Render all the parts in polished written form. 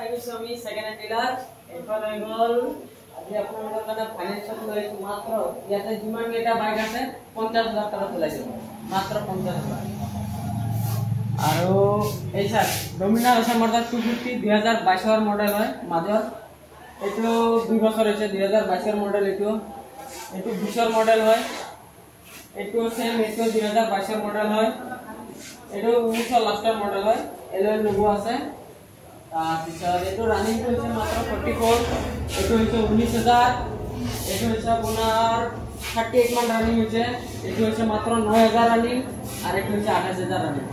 আহিছো আমি second hand dealer এখন হৈ গল আজি আপোনালোকৰ কাৰণে ফাইনান্সত লৈ মাত্ৰ ইয়াতে যিমান এটা বাইক আছে 50000 টকা তোলাই দিব মাত্ৰ 50000 আৰু এই স্যাৰ ডমিনাৰ আছে মডেল 250 2022 এৰ মডেল হয় মাজৰ এটো 2 বছৰ হৈছে 2022 এর মডেল এটো 20 এর মডেল হয় এটো সেম এটো 2022 এর মডেল হয় এটো 19 লাস্টের মডেল হয় এলএল লোগো আছে তাৰপিছত এটো ৰানিং হৈছে মাত্ৰ 44 এটো হৈছে 19000 এটো হৈছে আপোনাৰ 38 মান ৰানিং হৈছে এটো হৈছে মাত্ৰ 9000 ৰানিং আৰু এটো হৈছে 28000 ৰানিং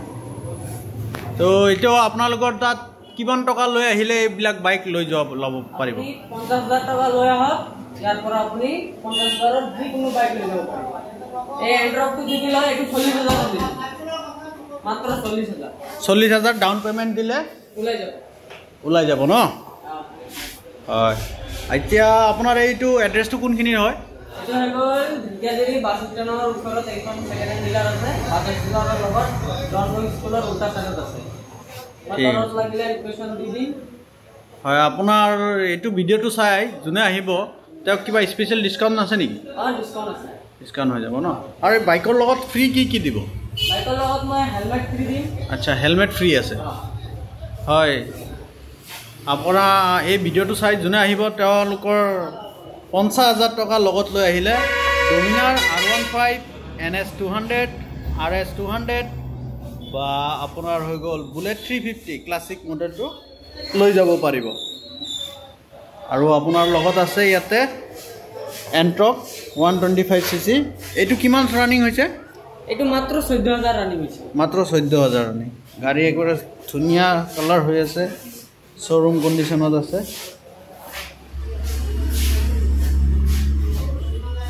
তো এটো আপোনালোকৰ তাত কিমান টকা লৈ আহিলে এইবিলাক বাইক লৈ যাব লব পাৰিব 50000 টকা লৈ আহক ইয়াৰ পৰা আপুনি 50000 ৰ যিকোনো বাইক লৈ যাব পাৰিব এই এন্ড্ৰপটো দি দিলে এটো 40000 দিব মাত্ৰ 40000 ডাউন পেমেন্ট দিলে ওলাই যাব ন হয় এতিয়া আপোনাৰ এইটো এড্ৰেছটো কোনখিনি হয় এটো হ'ল ঢেকিয়াজুৰি বাছ ষ্টেণ্ডৰ ওচৰত এখন সেকেন্ড হ্যান্ড ডিলাৰ আছে বাছ ষ্টেণ্ডৰ লগত ডনবস্কো স্কুলৰ উল্টা চাইডত আছে মটৰত লাগিলে লোকেশন দি দিম হয় আপোনাৰ এইটো ভিডিওটো চাই যোনে আহিব তেওঁ কিবা স্পেশাল ডিসকাউন্ট আছে নেকি ডিসকাউন্ট আছে ডিসকাউন্ট হৈ যাব ন আৰু বাইকৰ লগত ফ্ৰী কি দিব বাইকৰ লগত মই হেলমেট ফ্ৰী দিম আচ্ছা হেলমেট ফ্ৰী আছে হয় আপোনাৰ এই ভিডিওটো চাই যোনে আহিব তেওঁলোকৰ 50000 টকা লগত লৈ আহিলে ডমিনাৰ R15 NS 200 RS 200 বা আপোনাৰ হৈ গ'ল বুলেট 350 ক্লাছিক মডেলটো লৈ যাব পাৰিব আৰু আপোনাৰ লগত আছে ইয়াতে এন্ট্ৰক 125cc এইটো কিমান ৰানিং হৈছে এইটো মাত্ৰ 14000 ৰানিং হৈছে মাত্ৰ 14000 ৰানিং গাড়ী একবাৰে ধুনীয়া কালাৰ হৈ আছে শোৰুম কন্ডিশনত আছে